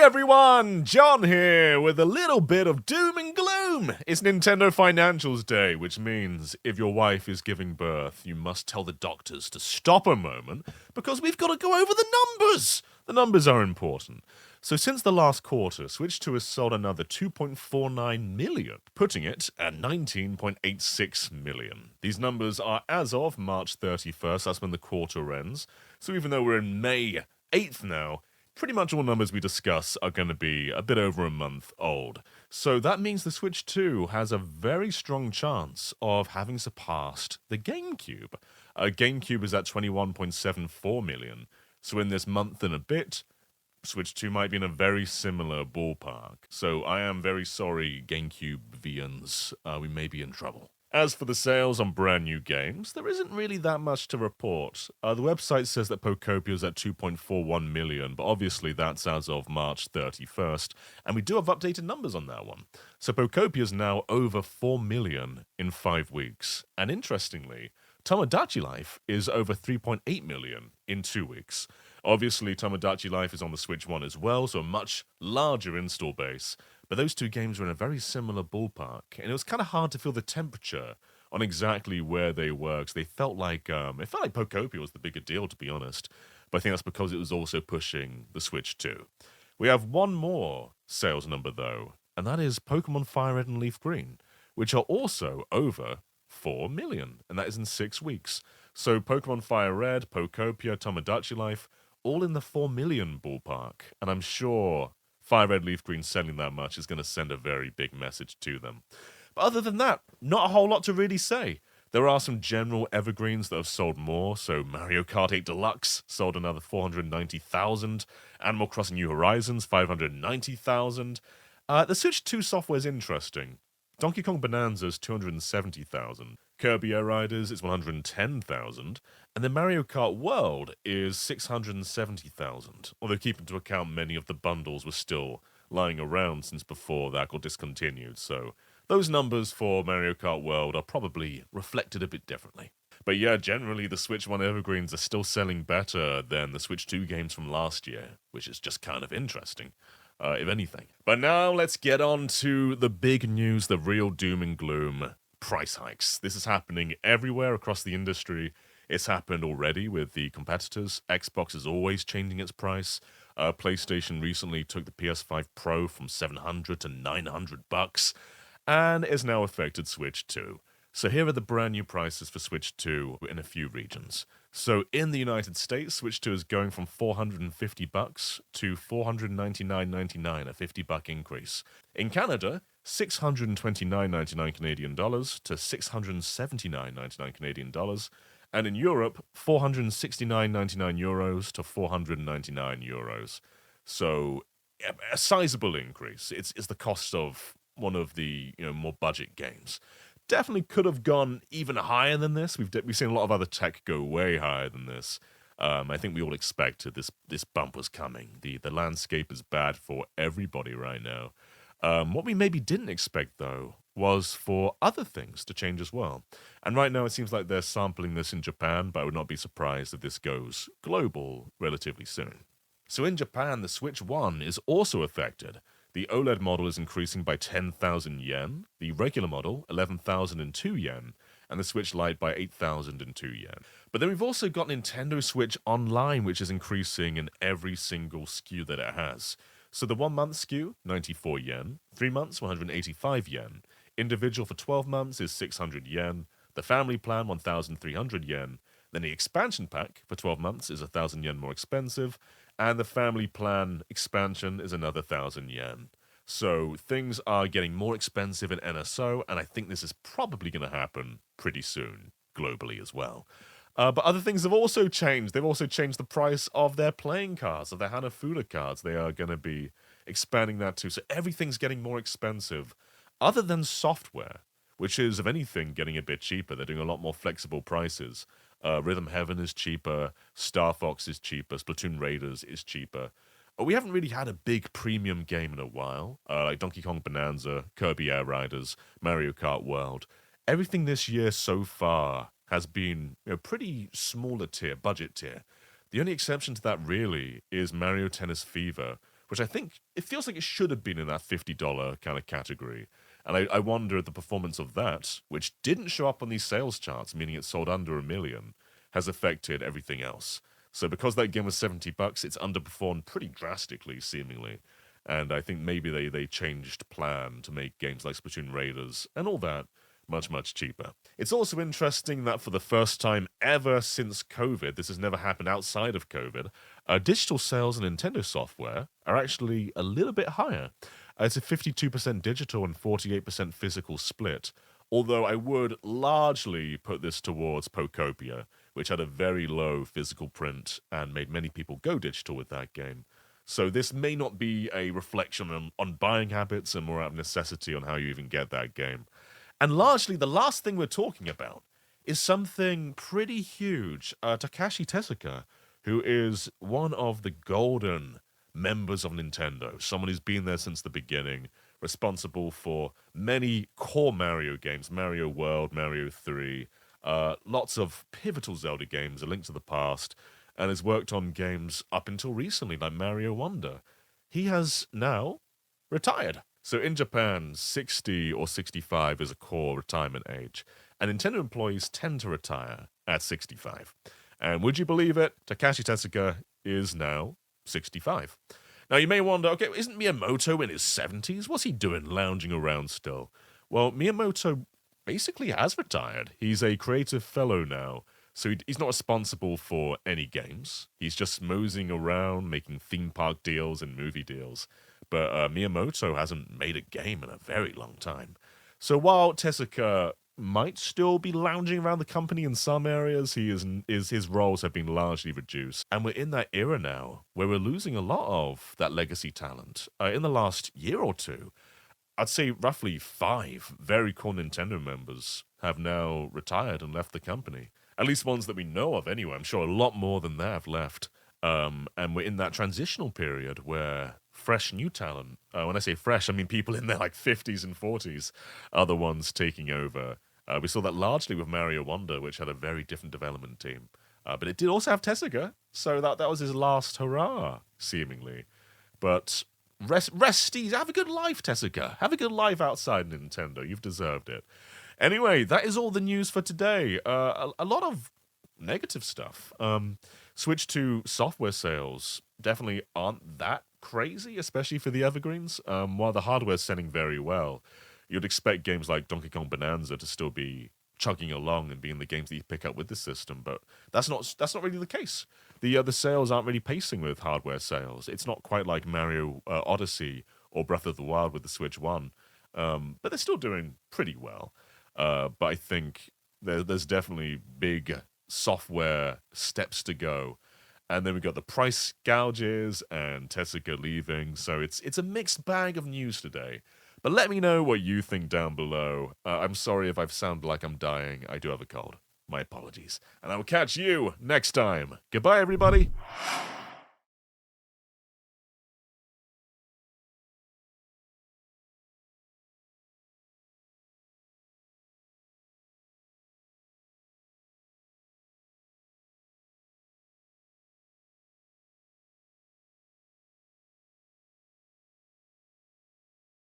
everyone, John here with a little bit of doom and gloom. It's Nintendo Financials Day, which means if your wife is giving birth, you must tell the doctors to stop a moment because we've got to go over the numbers. The numbers are important. So since the last quarter, Switch 2 has sold another 2.49 million, putting it at 19.86 million. These numbers are as of March 31st, that's when the quarter ends. So even though we're in May 8th now, pretty much all numbers we discuss are going to be a bit over a month old. So that means the Switch 2 has a very strong chance of having surpassed the GameCube. GameCube is at 21.74 million. So in this month and a bit, Switch 2 might be in a very similar ballpark. So I am very sorry, GameCube-vians. We may be in trouble. As for the sales on brand new games, there isn't really that much to report. The website says that Pokopia is at 2.41 million, but obviously that's as of March 31st, and we do have updated numbers on that one. So Pokopia is now over 4 million in 5 weeks, and interestingly, Tomodachi Life is over 3.8 million in 2 weeks. Obviously, Tomodachi Life is on the Switch 1 as well, so a much larger install base. But those two games were in a very similar ballpark, and it was kind of hard to feel the temperature on exactly where they were, because they felt like Pokopia was the bigger deal, to be honest. But I think that's because it was also pushing the Switch 2. We have one more sales number, though, and that is Pokemon Fire Red and Leaf Green, which are also over 4 million, and that is in 6 weeks. So Pokemon Fire Red, Pokopia, Tomodachi Life, all in the 4 million ballpark, and I'm sure Fire Red Leaf Green selling that much is going to send a very big message to them. But other than that, not a whole lot to really say. There are some general evergreens that have sold more, so Mario Kart 8 Deluxe sold another 490,000, Animal Crossing New Horizons 590,000. The Switch 2 software is interesting. Donkey Kong Bonanza's 270,000, Kirby Air Riders is 110,000, and the Mario Kart World is 670,000, although keep into account many of the bundles were still lying around since before that got discontinued, so those numbers for Mario Kart World are probably reflected a bit differently. But yeah, generally the Switch 1 evergreens are still selling better than the Switch 2 games from last year, which is just kind of interesting. If anything. But now let's get on to the big news, the real doom and gloom, price hikes. This is happening everywhere across the industry. It's happened already with the competitors. Xbox is always changing its price. PlayStation recently took the PS5 Pro from $700 to $900, and it's now affected Switch 2. So here are the brand new prices for Switch 2 in a few regions. So in the United States, Switch 2 is going from $450 to $499.99, a $50 increase. In Canada, $629.99 Canadian dollars to $679.99 Canadian dollars. And in Europe, €469.99 euros to €499. So a sizable increase. It's the cost of one of the more budget games. Definitely could have gone even higher than this. We've seen a lot of other tech go way higher than this. I think we all expected this bump was coming. The landscape is bad for everybody right now. What we maybe didn't expect, though, was for other things to change as well. And right now it seems like they're sampling this in Japan, but I would not be surprised if this goes global relatively soon. So in Japan, the Switch 1 is also affected. The OLED model is increasing by 10,000 yen, the regular model 11,002 yen, and the Switch Lite by 8,002 yen. But then we've also got Nintendo Switch Online, which is increasing in every single SKU that it has. So the 1 month SKU, 94 yen, 3 months, 185 yen, individual for 12 months is 600 yen, the family plan 1,300 yen, then the expansion pack for 12 months is 1,000 yen more expensive, and the family plan expansion is another 1,000 yen. So things are getting more expensive in NSO, and I think this is probably going to happen pretty soon, globally as well. But other things have also changed. They've also changed the price of their playing cards, of their Hanafuda cards. They are going to be expanding that too. So everything's getting more expensive, other than software, which is, if anything, getting a bit cheaper. They're doing a lot more flexible prices. Rhythm Heaven is cheaper, Star Fox is cheaper, Splatoon Raiders is cheaper. We haven't really had a big premium game in a while, like Donkey Kong Bonanza, Kirby Air Riders, Mario Kart World. Everything this year so far has been pretty smaller tier, budget tier. The only exception to that really is Mario Tennis Fever, which I think it feels like it should have been in that $50 kind of category. And I wonder if the performance of that, which didn't show up on these sales charts, meaning it sold under 1 million, has affected everything else. So because that game was $70, it's underperformed pretty drastically, seemingly. And I think maybe they changed plan to make games like Splatoon Raiders and all that much, much cheaper. It's also interesting that for the first time ever since COVID, this has never happened outside of COVID, digital sales of Nintendo software are actually a little bit higher. It's a 52% digital and 48% physical split, although I would largely put this towards Pokopia, which had a very low physical print and made many people go digital with that game. So this may not be a reflection on buying habits and more out of necessity on how you even get that game. And largely, the last thing we're talking about is something pretty huge. Takashi Tezuka, who is one of the golden members of Nintendo, someone who's been there since the beginning, responsible for many core Mario games, Mario World, Mario 3, lots of pivotal Zelda games, A Link to the Past, and has worked on games up until recently, like Mario Wonder. He has now retired. So in Japan, 60 or 65 is a core retirement age, and Nintendo employees tend to retire at 65. And would you believe it? Takashi Tezuka is now 65. Now you may wonder, okay, isn't Miyamoto in his 70s? What's he doing lounging around still? Well, Miyamoto basically has retired. He's a creative fellow now, so he's not responsible for any games. He's just moseying around, making theme park deals and movie deals. But Miyamoto hasn't made a game in a very long time. So while Tezuka might still be lounging around the company in some areas, his roles have been largely reduced. And we're in that era now where we're losing a lot of that legacy talent. In the last year or two, I'd say roughly 5 very core Nintendo members have now retired and left the company. At least ones that we know of anyway. I'm sure a lot more than that have left. And we're in that transitional period where fresh new talent, when I say fresh, I mean people in their like 50s and 40s, are the ones taking over. We saw that largely with Mario Wonder, which had a very different development team. But it did also have Tezuka, so that was his last hurrah, seemingly. But rest easy. Have a good life, Tezuka. Have a good life outside Nintendo. You've deserved it. Anyway, that is all the news for today. A lot of negative stuff. Switch to software sales definitely aren't that crazy, especially for the evergreens. While the hardware's selling very well, you'd expect games like Donkey Kong Bonanza to still be chugging along and being the games that you pick up with the system, but that's not really the case. The sales aren't really pacing with hardware sales. It's not quite like Mario Odyssey or Breath of the Wild with the Switch 1, but they're still doing pretty well. But I think there's definitely big software steps to go. And then we got the price gouges and Tezuka leaving, so it's a mixed bag of news today. But let me know what you think down below. I'm sorry if I've sounded like I'm dying. I do have a cold. My apologies. And I will catch you next time. Goodbye, everybody.